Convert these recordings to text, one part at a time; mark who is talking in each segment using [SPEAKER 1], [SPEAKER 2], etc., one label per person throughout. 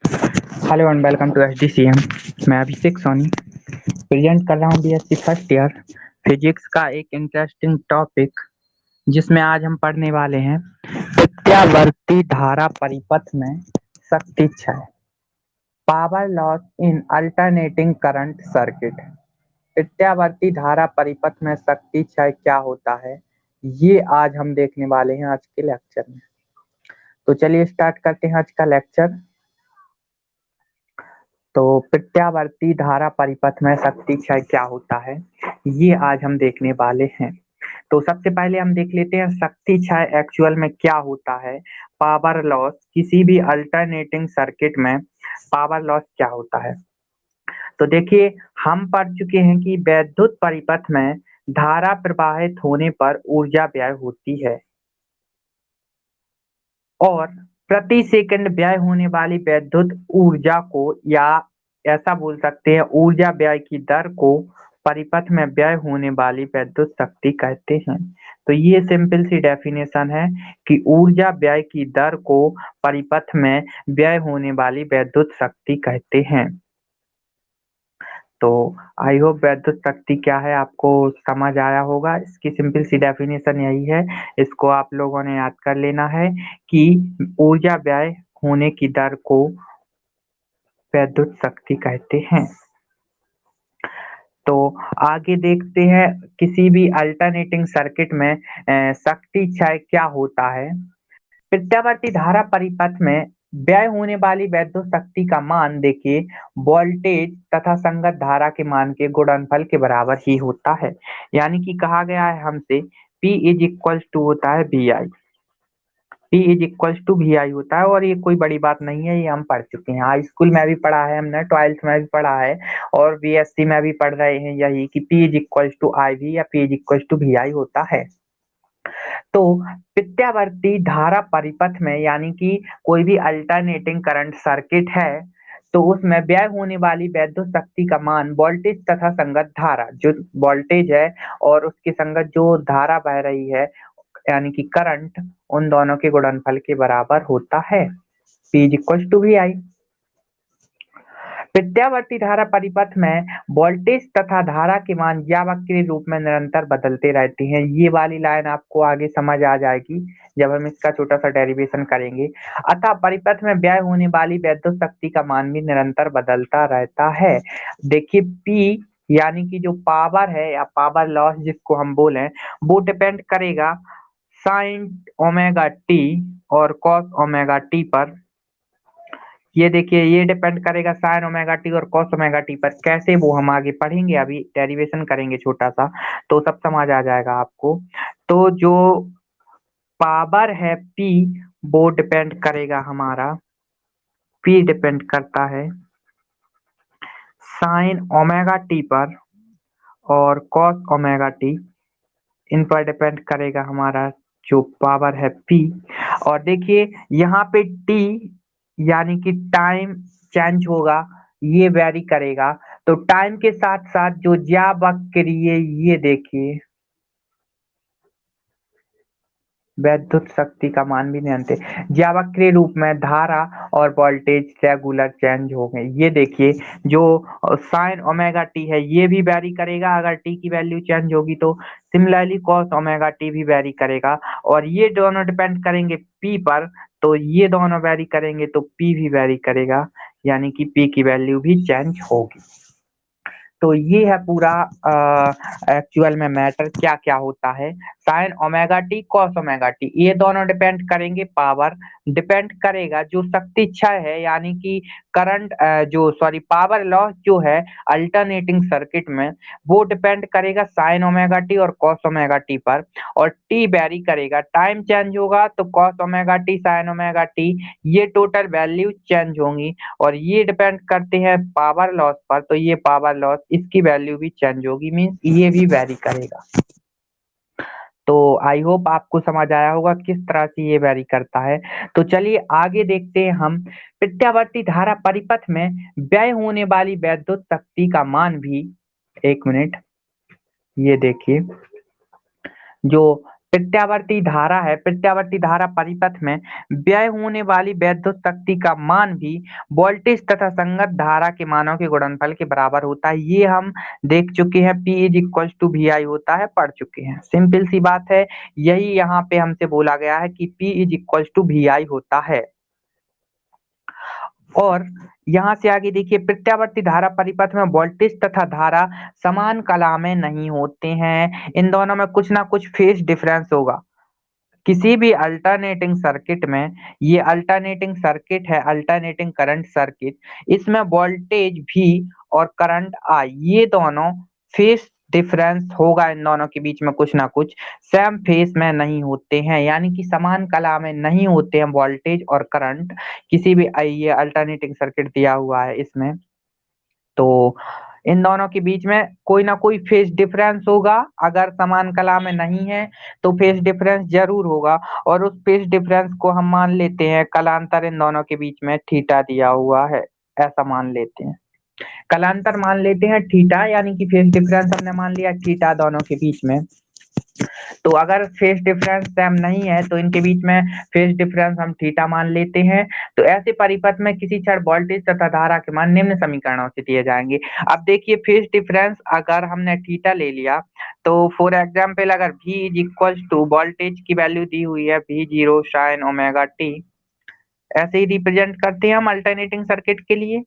[SPEAKER 1] Hello and welcome to HDCM. मैं Abhishek Soni present कर रहा हूँ बीएससी फर्स्ट ईयर फिजिक्स का एक इंटरेस्टिंग टॉपिक, जिसमें आज हम पढ़ने वाले हैं प्रत्यावर्ती धारा परिपथ में शक्ति क्षय, power loss in alternating current circuit. प्रत्यावर्ती धारा परिपथ में शक्ति क्षय क्या होता है, ये आज हम देखने वाले हैं आज के लेक्चर में। तो चलिए स्टार्ट करते हैं आज का लेक्चर। तो प्रत्यावर्ती धारा परिपथ में शक्ति क्षय क्या होता है, ये आज हम देखने वाले हैं। तो सबसे पहले हम देख लेते हैं शक्ति क्षय एक्चुअल में क्या होता है। पावर लॉस, किसी भी अल्टरनेटिंग सर्किट में पावर लॉस क्या होता है। तो देखिए, हम पढ़ चुके हैं कि वैद्युत परिपथ में धारा प्रवाहित होने पर ऊर्जा व्यय होती है और प्रति सेकंड व्यय होने वाली वैद्युत ऊर्जा को, या ऐसा बोल सकते हैं ऊर्जा व्यय की दर को, परिपथ में व्यय होने वाली वैद्युत शक्ति कहते हैं। तो ये सिंपल सी डेफिनेशन है कि ऊर्जा व्यय की दर को परिपथ में व्यय होने वाली वैद्युत शक्ति कहते हैं। तो आई होप वैद्युत शक्ति क्या है आपको समझ आया होगा। इसकी सिंपल सी डेफिनेशन यही है, इसको आप लोगों ने याद कर लेना है कि ऊर्जा व्यय होने की दर को वैद्युत शक्ति कहते हैं। तो आगे देखते हैं किसी भी अल्टरनेटिंग सर्किट में शक्ति क्षय क्या होता है। प्रत्यावर्ती धारा परिपथ में व्यय होने वाली वैद्युत शक्ति का मान देखिए वोल्टेज तथा संगत धारा के मान के गुणनफल के बराबर ही होता है। यानी कि कहा गया है हमसे P इज इक्वल टू होता है VI, P is equal to VI होता है। और ये कोई बड़ी बात नहीं है, ये हम पढ़ चुके हैं, हाई स्कूल में भी पढ़ा है हमने, 12th में भी पढ़ा है और बीएससी में भी पढ़ रहे हैं यही कि P is equal to IV या P is equal to VI होता है। तो प्रत्यावर्ती धारा परिपथ में, यानी कि कोई भी अल्टरनेटिंग करंट सर्किट है, तो उसमें व्यय होने वाली वैद्युत शक्ति का मान वोल्टेज तथा संगत धारा, जो वोल्टेज है और उसके संगत जो धारा बह रही है यानी कि करंट, उन दोनों के गुणनफल के बराबर होता है। P is equal to VI। प्रत्यावर्ती धारा परिपथ में वोल्टेज तथा धारा के मान यावक्रीय रूप में निरंतर बदलते रहते हैं। ये वाली लाइन आपको आगे समझ आ जाएगी जब हम इसका छोटा सा डेरिवेशन करेंगे। अतः परिपथ में व्यय होने वाली वैद्युत शक्ति का मान भी निरंतर बदलता रहता है। देखिए P यानी कि जो पावर है या पावर लॉस जिसको हम बोले, वो डिपेंड करेगा साइन ओमेगा टी और कॉस ओमेगा टी पर। ये देखिए, ये डिपेंड करेगा साइन ओमेगा टी और कॉस ओमेगा टी पर। कैसे, वो हम आगे पढ़ेंगे, अभी डेरिवेशन करेंगे छोटा सा, तो सब समझ आ जाएगा आपको। तो जो पावर है P, वो डिपेंड करेगा हमारा, P डिपेंड करता है साइन ओमेगा टी पर और कॉस ओमेगा टी, इन पर डिपेंड करेगा हमारा जो पावर है P। और देखिए यहाँ पे T यानी कि टाइम चेंज होगा, ये वेरी करेगा। तो टाइम के साथ साथ जो ज्यावक्रीय, ये देखिए वैद्युत शक्ति का मान भी निरंतर ज्यावक्रीय रूप में धारा और वोल्टेज रेगुलर चेंज हो गए। ये देखिए जो साइन ओमेगा टी है ये भी वेरी करेगा अगर टी की वैल्यू चेंज होगी तो। सिमिलरली कॉस ओमेगा टी भी वेरी करेगा, और ये दोनों डिपेंड करेंगे पी पर, तो ये दोनों वेरी करेंगे तो पी भी वेरी करेगा, यानी कि पी की वैल्यू भी चेंज होगी। तो ये है पूरा एक्चुअल में मैटर क्या क्या होता है। Sign omega t cos omega t, ये दोनों डिपेंड करेंगे, पावर डिपेंड करेगा जो शक्ति क्षय है, यानी कि करंट जो सॉरी पावर लॉस जो है अल्टरनेटिंग सर्किट में, वो डिपेंड करेगा साइन ओमेगा टी और कॉस ओमेगा टी पर। और टी वेरी करेगा, टाइम चेंज होगा तो cos omega T sign omega t, ये टोटल वैल्यू चेंज होंगी। और ये डिपेंड करते हैं पावर लॉस पर, तो ये पावर लॉस इसकी वैल्यू भी चेंज होगी, मीन्स ये भी वेरी करेगा। तो आई होप आपको समझ आया होगा किस तरह से ये वेरी करता है। तो चलिए आगे देखते हैं हम प्रत्यावर्ती धारा परिपथ में व्यय होने वाली वैद्युत शक्ति का मान भी। एक मिनट, ये देखिए जो प्रत्यावर्ती धारा है, प्रत्यावर्ती धारा परिपथ में व्यय होने वाली वैद्युत शक्ति का मान भी वोल्टेज तथा संगत धारा के मानों के गुणनफल के बराबर होता है। ये हम देख चुके हैं, P is equal to V I होता है, पढ़ चुके हैं। सिंपल सी बात है, यही यहाँ पे हमसे बोला गया है कि P is equal to V I होता है। और यहाँ से आगे देखिए, प्रत्यावर्ती धारा परिपथ में वोल्टेज तथा धारा समान कला में नहीं होते हैं, इन दोनों में कुछ ना कुछ फेज डिफरेंस होगा। किसी भी अल्टरनेटिंग सर्किट में, ये अल्टरनेटिंग सर्किट है, अल्टरनेटिंग करंट सर्किट, इसमें वोल्टेज V और करंट I, ये दोनों फेज डिफरेंस होगा, इन दोनों के बीच में कुछ ना कुछ सेम फेज में नहीं होते हैं, यानी कि समान कला में नहीं होते हैं वोल्टेज और करंट। किसी भी ये अल्टरनेटिंग सर्किट दिया हुआ है इसमें, तो इन दोनों के बीच में कोई ना कोई फेज डिफरेंस होगा। अगर समान कला में नहीं है तो फेज डिफरेंस जरूर होगा, और उस फेज डिफरेंस को हम मान लेते हैं कलांतर इन दोनों के बीच में थीटा दिया हुआ है, ऐसा मान लेते हैं। कलांतर मान लेते हैं थीटा, यानी कि फेज डिफरेंस हमने मान लिया थीटा दोनों के बीच में। तो अगर फेज डिफरेंस सेम नहीं है तो इनके बीच में फेज डिफरेंस हम थीटा मान लेते हैं। तो ऐसे परिपथ में किसी क्षण वोल्टेज तथा धारा के मान निम्न समीकरणों से दिए जाएंगे। अब देखिए, फेज डिफरेंस अगर हमने थीटा ले लिया, तो फॉर एग्जाम्पल अगर V is equal to voltage की वैल्यू दी हुई है V0 साइन ओमेगा टी, ऐसे ही रिप्रेजेंट करते हैं हम अल्टरनेटिंग सर्किट के लिए।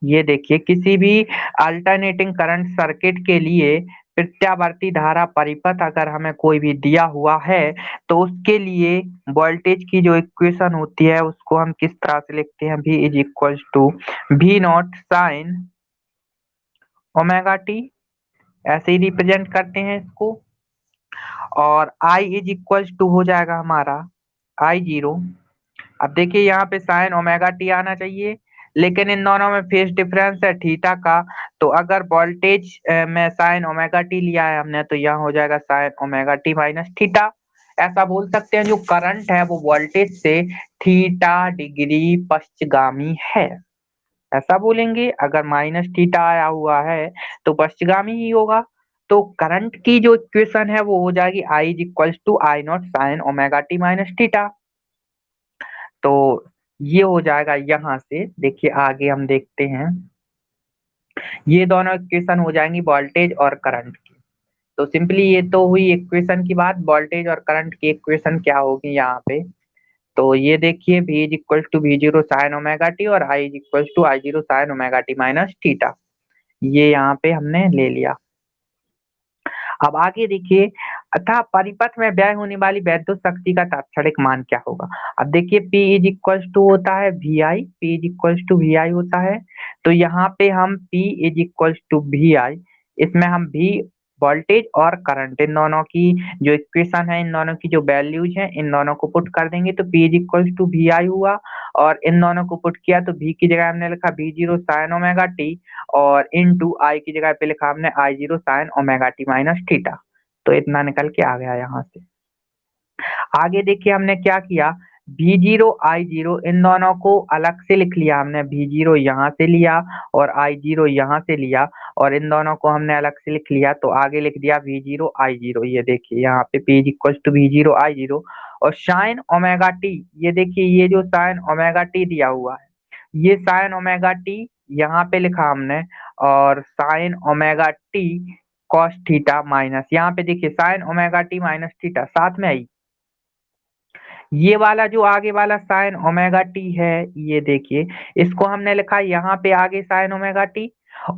[SPEAKER 1] ये देखिए, किसी भी अल्टरनेटिंग करंट सर्किट के लिए प्रत्यावर्ती धारा परिपथ अगर हमें कोई भी दिया हुआ है, तो उसके लिए वोल्टेज की जो इक्वेशन होती है उसको हम किस तरह से लिखते हैं, V is equal to V0 sine omega t, ऐसे ही रिप्रेजेंट करते हैं इसको। और I इज इक्वल टू हो जाएगा हमारा I0। अब देखिए, यहाँ पे साइन ओमेगा टी आना चाहिए, लेकिन इन दोनों में फेज डिफरेंस है थीटा का, तो अगर वोल्टेज में साइन ओमेगा टी लिया है हमने, तो यहाँ हो जाएगा sign omega T minus theta. ऐसा बोल सकते हैं जो करंट है वो वोल्टेज से थीटा डिग्री पश्चगामी है, ऐसा बोलेंगे। अगर माइनस थीटा आया हुआ है तो पश्चगामी ही होगा। तो करंट की जो इक्वेशन है वो हो जाएगी I is equal to I naught sine omega T minus theta. तो ये हो जाएगा। यहाँ से देखिए, आगे हम देखते हैं, ये दोनों इक्वेशन हो जाएंगी वोल्टेज और करंट की। तो सिंपली ये तो हुई इक्वेशन की बात, वोल्टेज और करंट की इक्वेशन क्या होगी यहाँ पे। तो ये देखिए, V is equal to V0 sine omega t और I is equal to I0 sine omega T minus theta, ये यहाँ पे हमने ले लिया। अब आगे देखिए, अतः परिपथ में व्यय होने वाली वैद्युत शक्ति का तात्क्षणिक मान क्या होगा। अब देखिए, P इज इक्वल टू होता है VI, P is equal to VI होता है। तो यहाँ पे हम P is equal to VI, इसमें हम V वोल्टेज और करंट इन दोनों की जो इक्वेशन है, इन दोनों की जो वैल्यूज हैं, इन दोनों को पुट कर देंगे तो P is equal to VI हुआ। और इन दोनों को पुट किया तो V की जगह हमने लिखा V0 साइन ओमेगा टी, और इनटू I की जगह पे लिखा हमने I0 sine omega T minus theta. तो इतना निकल के आ गया यहाँ से। आगे देखिए, हमने क्या किया, V0 I0 इन दोनों को अलग से लिख लिया हमने, V0 यहाँ से लिया और I0 यहाँ से लिया, और इन दोनों को हमने अलग से लिख लिया। तो आगे लिख दिया V0 I0। ये देखिए यहाँ पे P equal to V0 I0 और साइन ओमेगा टी, ये देखिए ये जो साइन ओमेगा टी दिया हुआ है, ये साइन ओमेगा टी यहाँ पे लिखा हमने, और sign omega t cos theta minus, यहाँ पे देखिए sign omega T minus theta साथ में आई। ये वाला जो आगे वाला साइन ओमेगा टी है, ये देखिए इसको हमने लिखा यहाँ पे आगे साइन ओमेगा टी,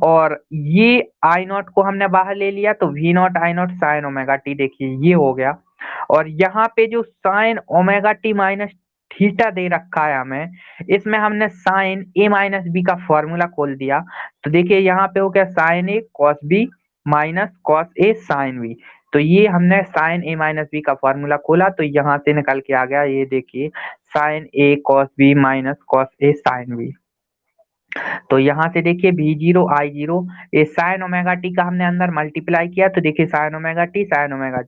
[SPEAKER 1] और ये आई नॉट को हमने बाहर ले लिया तो V naught I naught sine omega T, देखिए ये हो गया। और यहाँ पे जो sine omega T minus theta दे रखा है हमें, इसमें हमने साइन ए माइनस बी का फॉर्मूला खोल दिया। तो देखिए यहाँ पे हो गया sine A cos B minus cos A sine B. तो ये हमने साइन ए माइनस बी का फॉर्मूला खोला, तो यहाँ से निकल के आ गया, ये देखिए sign A cos B minus cos A sine B. तो यहाँ से देखिए V0 I0, ये साइन ओमेगा टी का हमने अंदर मल्टीप्लाई किया, तो देखिए साइन ओमेगा टी,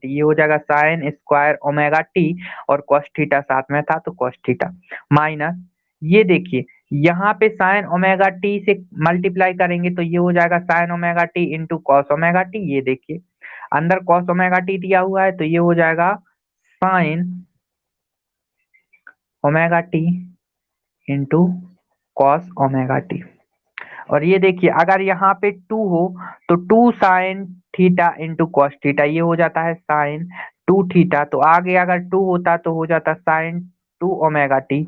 [SPEAKER 1] ये हो जाएगा साइन स्क्वायर ओमेगा टी, और कॉस थीटा साथ में था तो कॉस थीटा माइनस, ये देखिए यहाँ पे साइन ओमेगा टी से मल्टीप्लाई करेंगे तो ये हो जाएगा sign omega T into cos omega t. ये देखिए अंदर cos ओमेगा टी दिया हुआ है, तो ये हो जाएगा sin omega T into cos omega t. और ये देखिए अगर यहाँ पे 2 हो तो 2 sine theta into cos theta, ये हो जाता है साइन 2 थीटा। तो आगे अगर 2 होता तो हो जाता साइन 2 ओमेगा टी।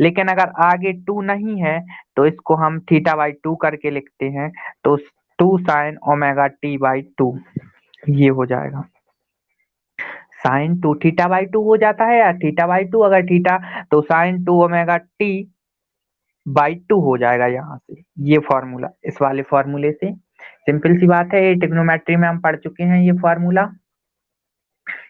[SPEAKER 1] लेकिन अगर आगे 2 नहीं है तो इसको हम थीटा बाई 2 करके लिखते हैं, तो 2 साइन ओमेगा टी बाई 2 ये हो जाएगा। साइन 2 थीटा बाई 2 हो जाता है, या थीटा बाई 2 अगर थीटा तो साइन 2 ओमेगा टी बाई 2 हो जाएगा यहाँ से। ये फॉर्मूला, इस वाले फॉर्मूले से सिंपल सी बात है, ये ट्रिग्नोमेट्री में हम पढ़ चुके हैं ये फॉर्मूला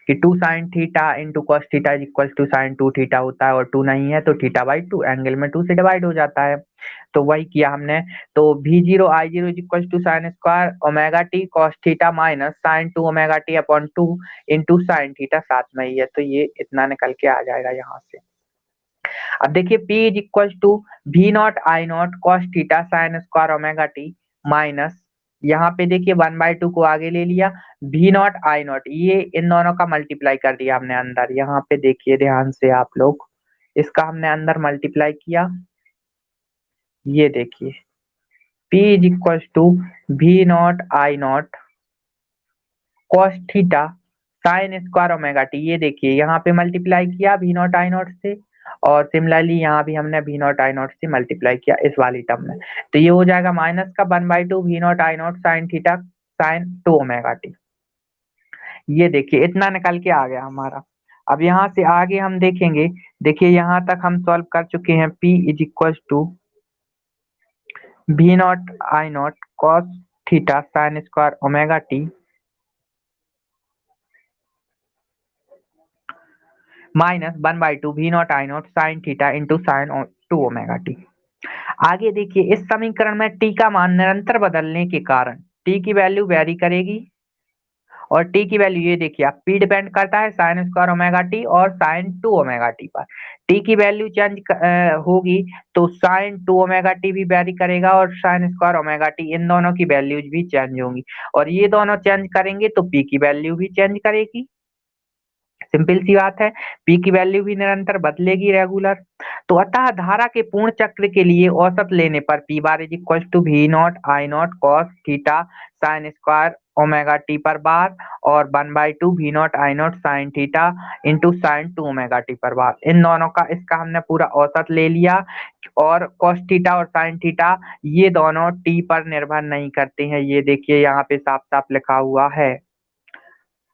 [SPEAKER 1] कि 2 sine theta into cos theta is equal to sine 2 theta होता है, और 2 नहीं है तो थीटा बाई 2 एंगल में 2 से डिवाइड हो जाता है। तो वही किया हमने। तो v0 i0 is equal to sine square omega t cos theta minus sine 2 omega t upon 2 into sine theta, साथ में ही है, तो ये इतना निकल के आ जाएगा यहाँ से। अब देखिए P is equal to V naught I naught cos theta sine square omega T minus, यहाँ पे देखिए 1/2 को आगे ले लिया, वी नॉट आई नॉट, ये इन दोनों का मल्टीप्लाई कर दिया हमने अंदर। यहाँ पे देखिए ध्यान से आप लोग, इसका हमने अंदर मल्टीप्लाई किया, ये देखिए P is equal to V naught I naught cos theta sine square omega t, ये देखिए यहाँ पे मल्टीप्लाई किया वी नॉट आई नॉट से, और सिमिलरली यहाँ भी हमने वी नॉट आई नॉट से मल्टीप्लाई किया इस वाली टर्म में। तो ये हो जाएगा माइनस का 1/2 V naught I naught sine theta sine 2 omega t. ये देखिए इतना निकल के आ गया हमारा। अब यहाँ से आगे हम देखेंगे, देखिए यहाँ तक हम सॉल्व कर चुके हैं। P is equal to V naught I naught cos theta sine square omega T minus 1/2 V naught I naught sine theta into sine 2 omega t. आगे देखिए इस समीकरण में टी का मान निरंतर बदलने के कारण टी की वैल्यू वेरी करेगी, और टी की वैल्यू ये देखिए आप, पी डिपेंड करता है साइन स्क्वायर ओमेगा टी और साइन 2 ओमेगा टी पर। टी की वैल्यू चेंज होगी तो साइन 2 ओमेगा टी भी वेरी करेगा, और साइन स्क्वायर ओमेगा टी, इन दोनों की वैल्यूज भी चेंज होंगी, और ये दोनों चेंज करेंगे तो पी की वैल्यू भी चेंज करेगी। सिंपल सी बात है, पी की वैल्यू भी निरंतर बदलेगी रेगुलर। तो अतः धारा के पूर्ण चक्र के लिए औसत लेने पर P bar is equal to V naught I naught cos theta sine square omega t पर बार, और 1/2 V naught I naught sine theta into sine 2 omega t पर बार, इन दोनों का इसका हमने पूरा औसत ले लिया। और कॉस थीटा और साइन थीटा ये दोनों टी पर निर्भर नहीं करते हैं, ये देखिए यहाँ पे साफ साफ लिखा हुआ है।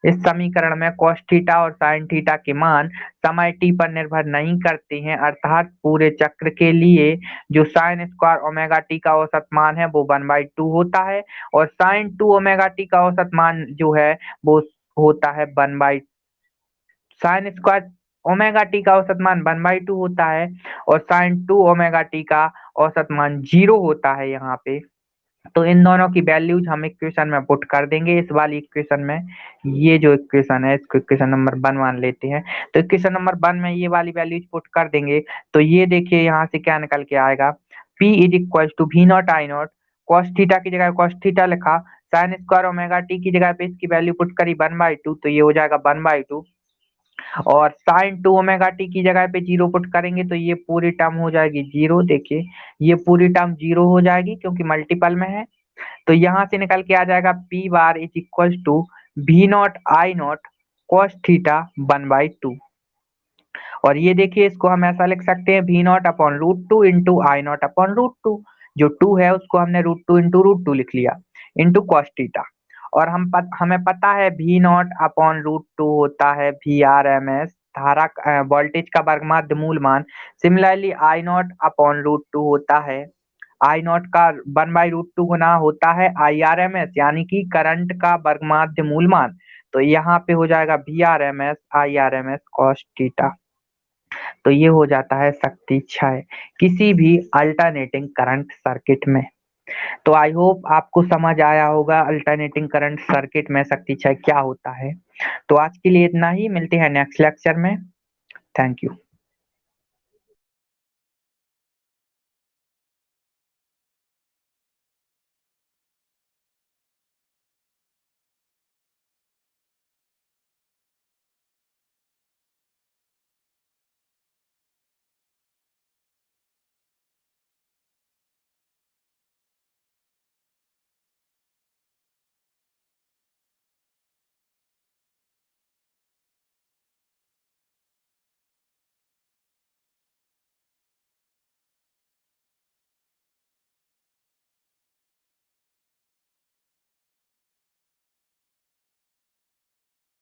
[SPEAKER 1] इस समीकरण में cos थीटा और sin थीटा के मान समय t पर निर्भर नहीं करते हैं, अर्थात पूरे चक्र के लिए जो sin स्क्वायर ओमेगा टी का औसत मान है वो 1/2 होता है, और sin 2 ओमेगा टी का औसत मान जो है वो होता है sin स्क्वायर ओमेगा टी का औसत मान 1/2 होता है, और sin 2 ओमेगा टी का औसत मान 0 होता है यहाँ पे। तो इन दोनों की वैल्यूज हम इक्वेशन में पुट कर देंगे, इस वाली इक्वेशन में। ये जो इक्वेशन है इसको इक्वेशन नंबर 1 मान लेते हैं, तो इक्वेशन नंबर 1 में ये वाली वैल्यूज पुट कर देंगे। तो ये देखिए यहाँ से क्या निकल के आएगा, P is equal to V naught I naught cos theta की जगह कॉस थीटा लिखा, साइन स्क्वायर ओमेगा टी की जगह पे इसकी वैल्यू पुट करी 1/2, तो ये हो जाएगा 1/2, और साइन 2 ओमेगा टी की जगह पे 0 पुट करेंगे तो ये पूरी टर्म हो जाएगी 0। देखिए ये पूरी टर्म 0 हो जाएगी क्योंकि मल्टीपल में है। तो यहाँ से निकल के आ जाएगा P bar is equal to V naught I naught cos theta 1/2, और ये देखिए इसको हम ऐसा लिख सकते हैं V naught upon √2 into I naught upon √2, जो 2 है उसको हमने √2 इंटू √2 लिख लिया इंटू कॉस थीटा। और हमें पता है वी नॉट अपॉन √2 होता है VRMS, धारा वोल्टेज का वर्गमाध्य मूल मान। सिमिलरली आई नॉट अपॉन √2 होता है, आई नॉट का 1/√2 गुना होता है IRMS यानी कि करंट का वर्गमाध्य मूल मान। तो यहाँ पे हो जाएगा VRMS IRMS cos थीटा। तो ये हो जाता है शक्ति क्षय किसी भी अल्टरनेटिंग करंट सर्किट में। तो आई होप आपको समझ आया होगा अल्टरनेटिंग करंट सर्किट में शक्ति क्षय क्या होता है। तो आज के लिए इतना ही, मिलते हैं नेक्स्ट लेक्चर में। Thank you.